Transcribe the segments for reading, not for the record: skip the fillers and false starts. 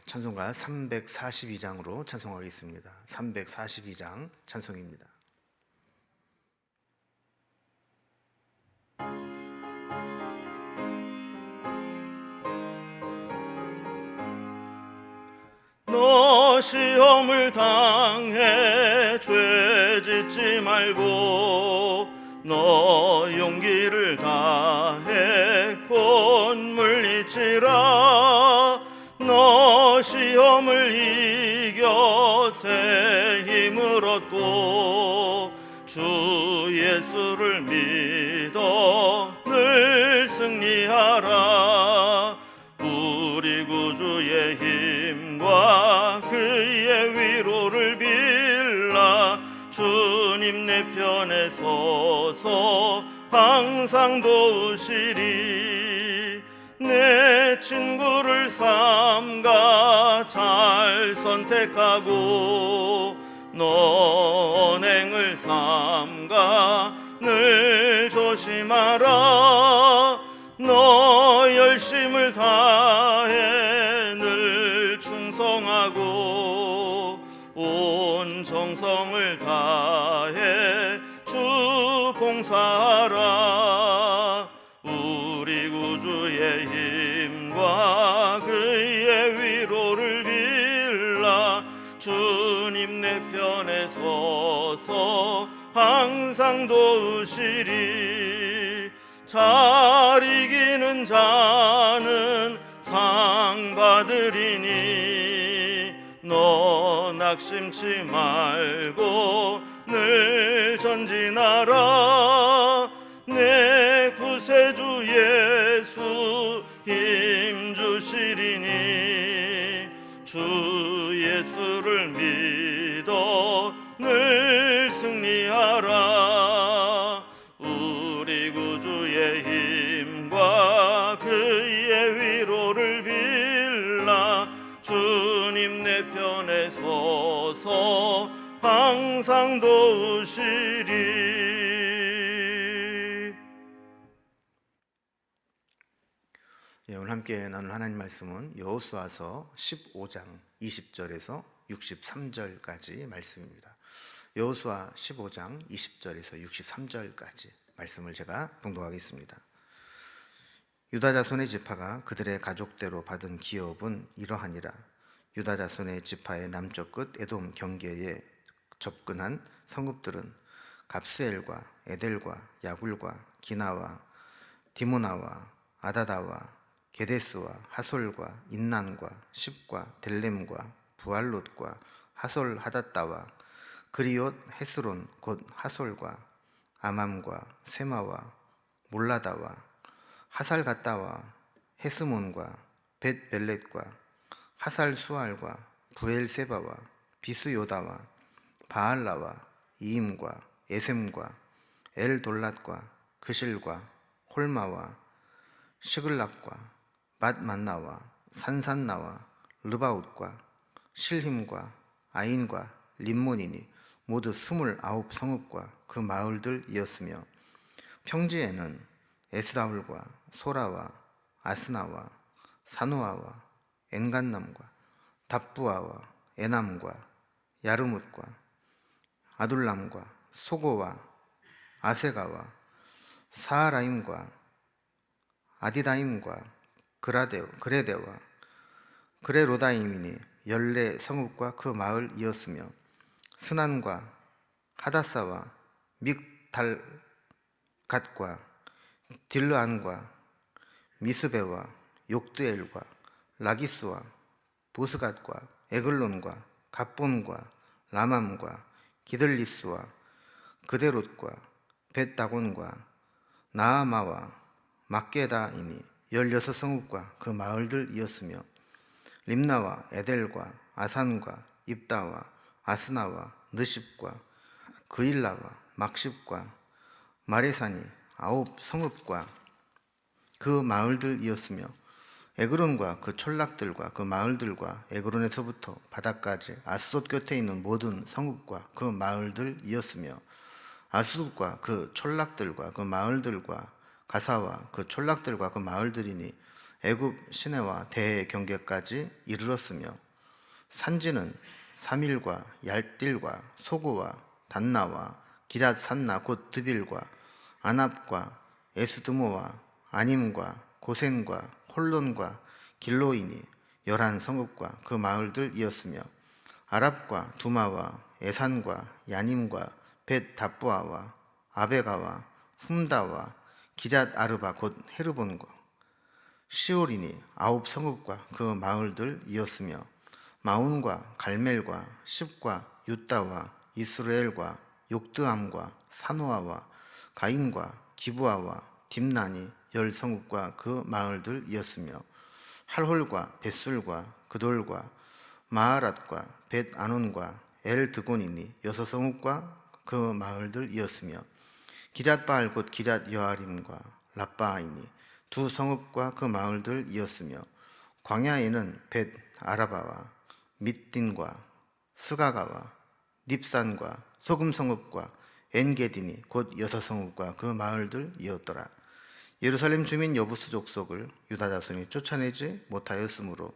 찬송가 342장으로 찬송하겠습니다. 342장 찬송입니다. 너 시험을 당해 죄 짓지 말고 너 용기를 다해 곧 물리치라. 너 시험을 이겨 새 힘을 얻고 주 예수를 믿어 늘 승리하라. 우리 구주의 힘과 그의 위로를 빌라. 주님 내 편에 서서 항상 도우시리. 내 친구를 삼가 잘 선택하고 너 언행을 삼가 늘 조심하라. 너 열심을 다해 늘 충성하고 온 정성을 다해 주 봉사하라. 우리 구주의 힘과 그의 위로를 빌라. 주님 내 편에 서서 항상 도우시리. 잘 이기는 자는 상 받으리니 너 낙심치 말고 늘 전진하라. 내 구세주 예수 힘 주시리니 주 예수를 믿어 늘 승리하라. 우리 구주의 힘과 그의 위로를 빌라. 주님 내 편에 서서 항상 도우시리. 오늘 함께 나눌 하나님 말씀은 여호수아서 15장 20절에서 63절까지 말씀입니다. 여호수아 15장 20절에서 63절까지 말씀을 제가 봉독하겠습니다. 유다 자손의 지파가 그들의 가족대로 받은 기업은 이러하니라. 유다 자손의 지파의 남쪽 끝 에돔 경계에 접근한 성읍들은 갑스엘과 에델과 야굴과 기나와 디모나와 아다다와 게데스와 하솔과 인난과 십과 델렘과 부알롯과 하솔 하닷다와 그리옷 헤스론 곧 하솔과 아맘과 세마와 몰라다와 하살갓다와 헤스몬과 벳벨렛과 하살 수알과 부엘세바와 비스요다와 바알라와 이임과 에셈과 엘돌랏과 그실과 홀마와 시글락과 맛만나와 산산나와 르바웃과 실힘과 아인과 림몬이니 모두 29성읍과 그 마을들이었으며 평지에는 에스다울과 소라와 아스나와 사누아와 엔간남과 답부아와 에남과 야르뭇과 아둘람과 소고와 아세가와 사하라임과 아디다임과 그레데와 그레로다임이니 14성읍과 그 마을이었으며 스난과 하다사와 믹달갓과 딜르안과 미스베와 욕드엘과 라기스와 보스갓과 에글론과 갑본과 라맘과 기들리스와 그데롯과 벳다곤과 나아마와 막게다이니 16성읍과 그 마을들이었으며 림나와 에델과 아산과 입다와 아스나와 느십과 그일라와 막십과 마레산이 9성읍과 그 마을들이었으며 에그론과 그 촌락들과 그 마을들과 에그론에서부터 바다까지 아스돗 곁에 있는 모든 성읍과 그 마을들이었으며 아스돗과 그 촌락들과 그 마을들과 가사와 그 촌락들과 그 마을들이니 애굽 시내와 대경계까지 이르렀으며 산지는 사밀과 얄딜과 소고와 단나와 기랏 산나 곧 드빌과 아납과 에스드모와 아님과 고센과 홀론과 길로이니 11성읍과 그 마을들이었으며 아랍과 두마와 에산과 야님과 벳 다부아와 아베가와 훔다와 기랏 아르바 곧 헤르본과 시올이니 9성읍과 그 마을들이었으며 마운과 갈멜과 십과 유다와 이스라엘과 욕드암과 사노아와 가인과 기부아와 딥나니 10성읍과 그 마을들이었으며 할홀과 벳술과 그돌과 마하랏과 벳 아논과 엘드곤이니 6성읍과 그 마을들이었으며 기랏바알 곧 기랏 여아림과 라빠이니 2성읍과 그 마을들이었으며 광야에는 벳 아라바와 밑딘과 스가가와 닙산과 소금성읍과 엔게디니 곧 6성읍과 그 마을들이었더라. 예루살렘 주민 여부스 족속을 유다 자손이 쫓아내지 못하였으므로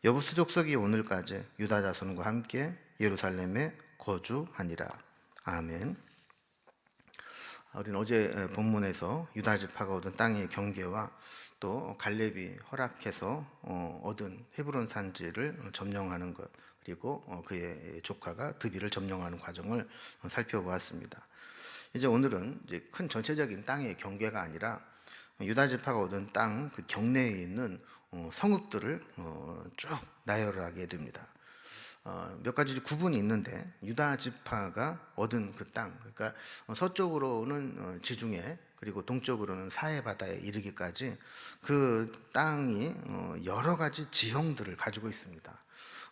여부스 족속이 오늘까지 유다 자손과 함께 예루살렘에 거주하니라. 아멘. 우리는 어제 본문에서 유다 지파가 얻은 땅의 경계와 또 갈렙이 허락해서 얻은 헤브론 산지를 점령하는 것, 그리고 그의 조카가 드비를 점령하는 과정을 살펴보았습니다. 이제 오늘은 이제 큰 전체적인 땅의 경계가 아니라 유다 지파가 얻은 땅 그 경내에 있는 성읍들을 쭉 나열하게 됩니다. 몇 가지 구분이 있는데 유다 지파가 얻은 그 땅, 그러니까 서쪽으로는 지중해, 그리고 동쪽으로는 사해 바다에 이르기까지 그 땅이 여러 가지 지형들을 가지고 있습니다.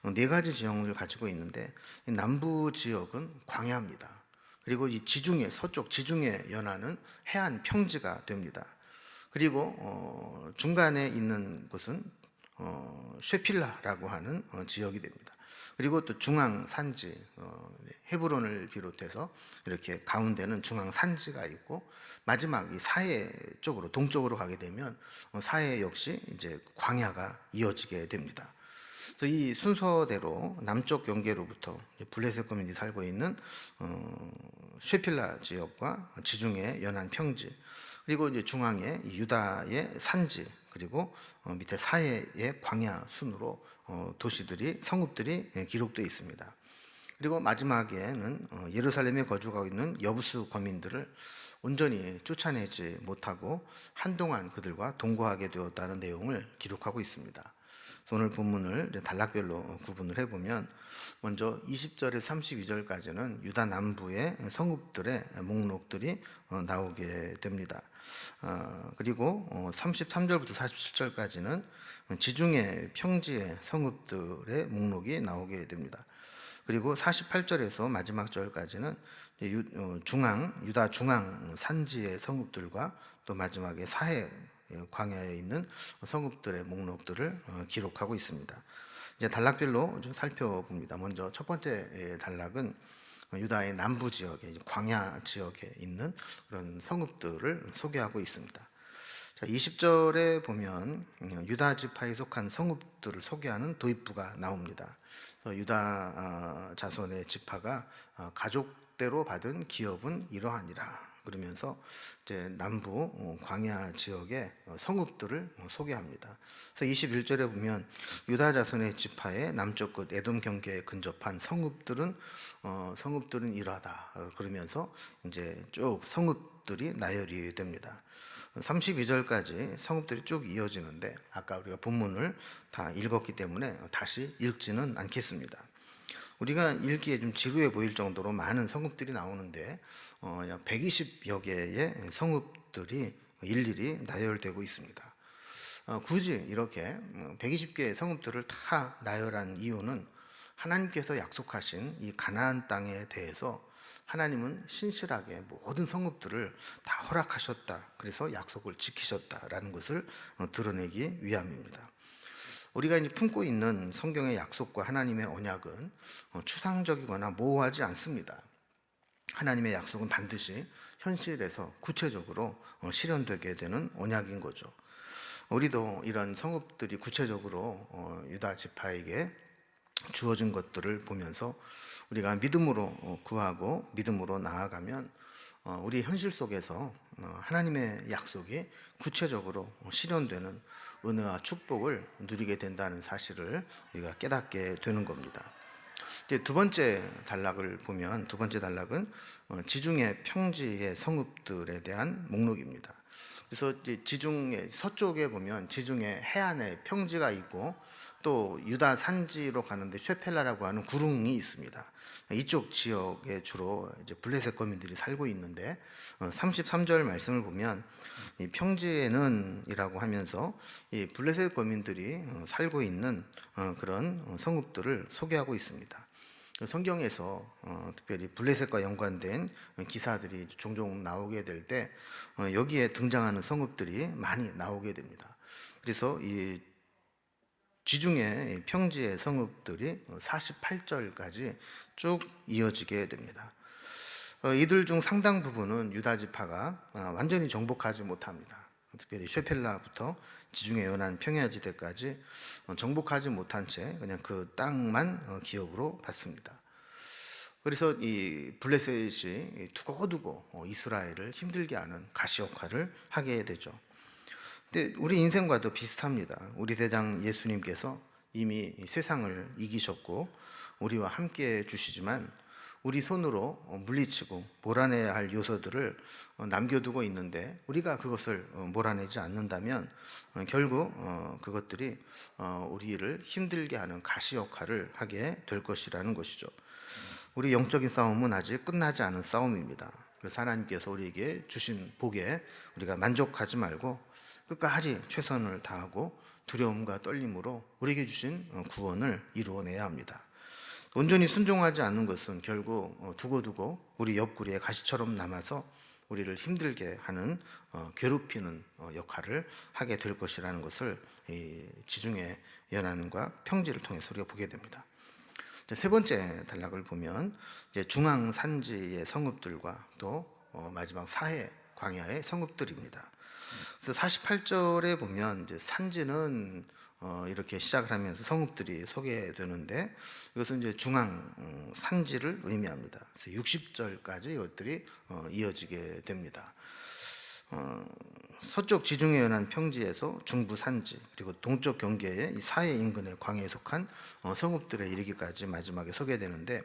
4가지 지형을 가지고 있는데 남부 지역은 광야입니다. 그리고 이 지중해, 서쪽 지중해 연안은 해안 평지가 됩니다. 그리고 중간에 있는 곳은 쉐필라라고 하는 지역이 됩니다. 그리고 또 중앙 산지, 헤브론을 비롯해서 이렇게 가운데는 중앙 산지가 있고, 마지막 이 사해 쪽으로 동쪽으로 가게 되면 사해 역시 이제 광야가 이어지게 됩니다. 그래서 이 순서대로 남쪽 경계로부터 블레셋 거민이 살고 있는 쉐필라 지역과 지중해 연안 평지, 그리고 이제 중앙에 유다의 산지, 그리고 밑에 사해의 광야 순으로 도시들이, 성읍들이 기록되어 있습니다. 그리고 마지막에는 예루살렘에 거주하고 있는 여부스 거민들을 온전히 쫓아내지 못하고 한동안 그들과 동거하게 되었다는 내용을 기록하고 있습니다. 오늘 본문을 단락별로 구분을 해보면 먼저 20절에서 32절까지는 유다 남부의 성읍들의 목록들이 나오게 됩니다. 그리고 33절부터 47절까지는 지중해 평지의 성읍들의 목록이 나오게 됩니다. 그리고 48절에서 마지막 절까지는 유다 중앙 산지의 성읍들과 또 마지막에 사해 광야에 있는 성읍들의 목록들을 기록하고 있습니다. 이제 단락별로 좀 살펴봅니다. 먼저 첫 번째 단락은 유다의 남부 지역에, 광야 지역에 있는 그런 성읍들을 소개하고 있습니다. 자, 20절에 보면 유다 지파에 속한 성읍들을 소개하는 도입부가 나옵니다. 유다 자손의 지파가 가족대로 받은 기업은 이러하니라. 그러면서 이제 남부 광야 지역의 성읍들을 소개합니다. 그래서 21절에 보면 유다 자손의 지파의 남쪽 끝 에돔 경계에 근접한 성읍들은 이러하다. 그러면서 이제 쭉 성읍들이 나열이 됩니다. 32절까지 성읍들이 쭉 이어지는데 아까 우리가 본문을 다 읽었기 때문에 다시 읽지는 않겠습니다. 우리가 읽기에 좀 지루해 보일 정도로 많은 성읍들이 나오는데 약 120여 개의 성읍들이 일일이 나열되고 있습니다. 굳이 이렇게 120개의 성읍들을 다 나열한 이유는 하나님께서 약속하신 이 가나안 땅에 대해서 하나님은 신실하게 모든 성읍들을 다 허락하셨다. 그래서 약속을 지키셨다라는 것을 드러내기 위함입니다. 우리가 이제 품고 있는 성경의 약속과 하나님의 언약은 추상적이거나 모호하지 않습니다. 하나님의 약속은 반드시 현실에서 구체적으로 실현되게 되는 언약인 거죠. 우리도 이런 성읍들이 구체적으로 유다 지파에게 주어진 것들을 보면서 우리가 믿음으로 구하고 믿음으로 나아가면 우리 현실 속에서 하나님의 약속이 구체적으로 실현되는 은혜와 축복을 누리게 된다는 사실을 우리가 깨닫게 되는 겁니다. 이제 두 번째 단락을 보면, 두 번째 단락은 지중해 평지의 성읍들에 대한 목록입니다. 그래서 이제 지중해 서쪽에 보면 지중해 해안에 평지가 있고 또 유다 산지로 가는데 쉐펠라라고 하는 구릉이 있습니다. 이쪽 지역에 주로 이제 블레셋 거민들이 살고 있는데 33절 말씀을 보면 이 평지에는 이라고 하면서 이 블레셋 거민들이 살고 있는 그런 성읍들을 소개하고 있습니다. 성경에서 특별히 블레셋과 연관된 기사들이 종종 나오게 될 때 여기에 등장하는 성읍들이 많이 나오게 됩니다. 그래서 이 지중해 평지의 성읍들이 48절까지 쭉 이어지게 됩니다. 이들 중 상당 부분은 유다 지파가 완전히 정복하지 못합니다. 특별히 쉐펠라부터 지중해 연안 평야지대까지 정복하지 못한 채 그냥 그 땅만 기업으로 받습니다. 그래서 이 블레셋이 두고두고 이스라엘을 힘들게 하는 가시 역할을 하게 되죠. 근데 우리 인생과도 비슷합니다. 우리 대장 예수님께서 이미 세상을 이기셨고 우리와 함께 주시지만 우리 손으로 물리치고 몰아내야 할 요소들을 남겨두고 있는데 우리가 그것을 몰아내지 않는다면 결국 그것들이 우리를 힘들게 하는 가시 역할을 하게 될 것이라는 것이죠. 우리 영적인 싸움은 아직 끝나지 않은 싸움입니다. 그래서 하나님께서 우리에게 주신 복에 우리가 만족하지 말고 끝까지 최선을 다하고 두려움과 떨림으로 우리에게 주신 구원을 이루어내야 합니다. 온전히 순종하지 않는 것은 결국 두고두고 우리 옆구리에 가시처럼 남아서 우리를 힘들게 하는 괴롭히는 역할을 하게 될 것이라는 것을 이 지중해 연안과 평지를 통해서 우리가 보게 됩니다. 세 번째 단락을 보면 이제 중앙 산지의 성읍들과 또 마지막 사해 광야의 성읍들입니다. 그래서 48절에 보면 이제 산지는 이렇게 시작을 하면서 성읍들이 소개되는데 이것은 이제 중앙 산지를 의미합니다. 그래서 60절까지 이것들이 이어지게 됩니다. 서쪽 지중해 연안 평지에서 중부 산지 그리고 동쪽 경계의 이 사해 인근의 광야에 속한 성읍들에 이르기까지 마지막에 소개되는데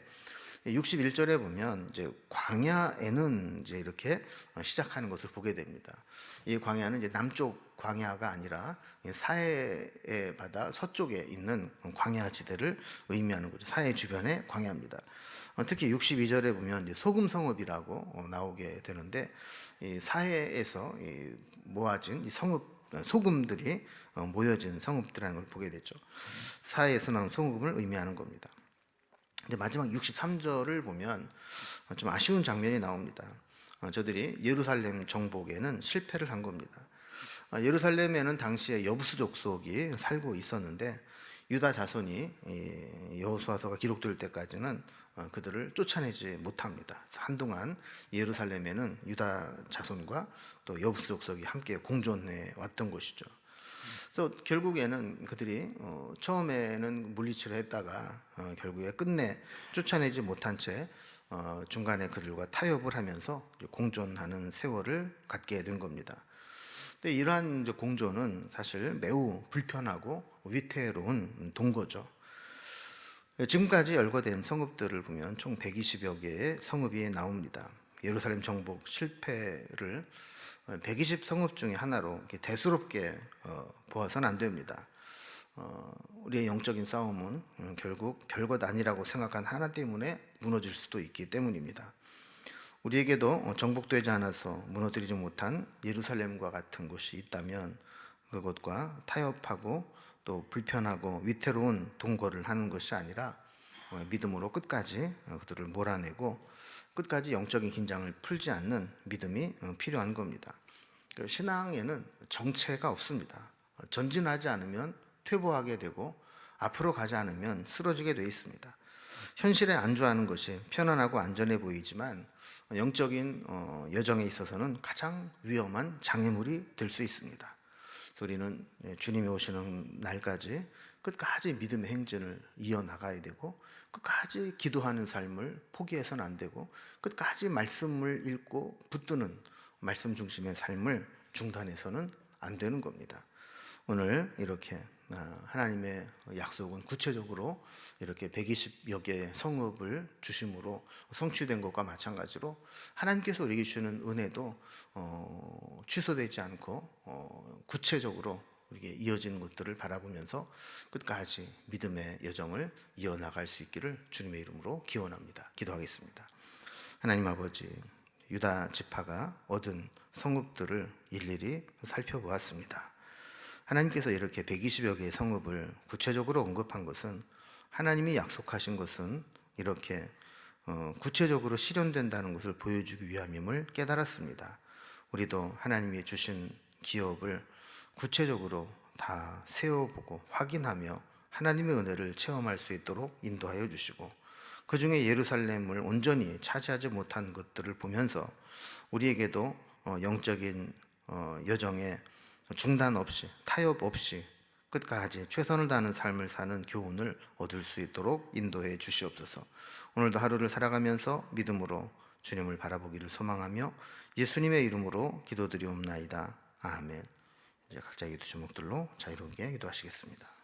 61절에 보면 이제 광야에는 이제 이렇게 시작하는 것을 보게 됩니다. 이 광야는 이제 남쪽 광야가 아니라 사해 바다 서쪽에 있는 광야 지대를 의미하는 거죠. 사해 주변의 광야입니다. 특히 62절에 보면 이제 소금 성읍이라고 나오게 되는데 이 사해에서 모아진 이 성읍 소금들이 모여진 성읍들이라는 걸 보게 되죠. 사해에서 나온 소금을 의미하는 겁니다. 이제 마지막 63절을 보면 좀 아쉬운 장면이 나옵니다. 저들이 예루살렘 정복에는 실패를 한 겁니다. 예루살렘에는 당시에 여부수 족속이 살고 있었는데 유다 자손이 여호수아서가 기록될 때까지는 그들을 쫓아내지 못합니다. 한동안 예루살렘에는 유다 자손과 또 여부수 족속이 함께 공존해 왔던 것이죠. 그래서 결국에는 그들이 처음에는 물리치려 했다가 결국에 끝내 쫓아내지 못한 채 중간에 그들과 타협을 하면서 공존하는 세월을 갖게 된 겁니다. 근데 이러한 이제 공존은 사실 매우 불편하고 위태로운 동거죠. 지금까지 열거된 성읍들을 보면 총 120여 개의 성읍이 나옵니다. 예루살렘 정복 실패를 120 성읍 중에 하나로 이렇게 대수롭게 보아서는 안 됩니다. 우리의 영적인 싸움은 결국 별것 아니라고 생각한 하나 때문에 무너질 수도 있기 때문입니다. 우리에게도 정복되지 않아서 무너뜨리지 못한 예루살렘과 같은 곳이 있다면 그것과 타협하고 또 불편하고 위태로운 동거를 하는 것이 아니라 믿음으로 끝까지 그들을 몰아내고 끝까지 영적인 긴장을 풀지 않는 믿음이 필요한 겁니다. 신앙에는 정체가 없습니다. 전진하지 않으면 퇴보하게 되고 앞으로 가지 않으면 쓰러지게 되어 있습니다. 현실에 안주하는 것이 편안하고 안전해 보이지만 영적인 여정에 있어서는 가장 위험한 장애물이 될 수 있습니다. 그래서 우리는 주님이 오시는 날까지 끝까지 믿음의 행진을 이어나가야 되고, 끝까지 기도하는 삶을 포기해서는 안 되고, 끝까지 말씀을 읽고 붙드는 말씀 중심의 삶을 중단해서는 안 되는 겁니다. 오늘 이렇게 하나님의 약속은 구체적으로 이렇게 120여 개의 성읍을 주심으로 성취된 것과 마찬가지로 하나님께서 우리에게 주시는 은혜도 취소되지 않고 구체적으로 우리에게 이어지는 것들을 바라보면서 끝까지 믿음의 여정을 이어나갈 수 있기를 주님의 이름으로 기원합니다. 기도하겠습니다. 하나님 아버지, 유다 지파가 얻은 성읍들을 일일이 살펴보았습니다. 하나님께서 이렇게 120여 개의 성읍을 구체적으로 언급한 것은, 하나님이 약속하신 것은 이렇게 구체적으로 실현된다는 것을 보여주기 위함임을 깨달았습니다. 우리도 하나님이 주신 기업을 구체적으로 다 세워보고 확인하며 하나님의 은혜를 체험할 수 있도록 인도하여 주시고, 그 중에 예루살렘을 온전히 차지하지 못한 것들을 보면서 우리에게도 영적인 여정에 중단 없이, 타협 없이 끝까지 최선을 다하는 삶을 사는 교훈을 얻을 수 있도록 인도해 주시옵소서. 오늘도 하루를 살아가면서 믿음으로 주님을 바라보기를 소망하며 예수님의 이름으로 기도드리옵나이다. 아멘. 이제 각자의 기도 제목들로 자유롭게 기도하시겠습니다.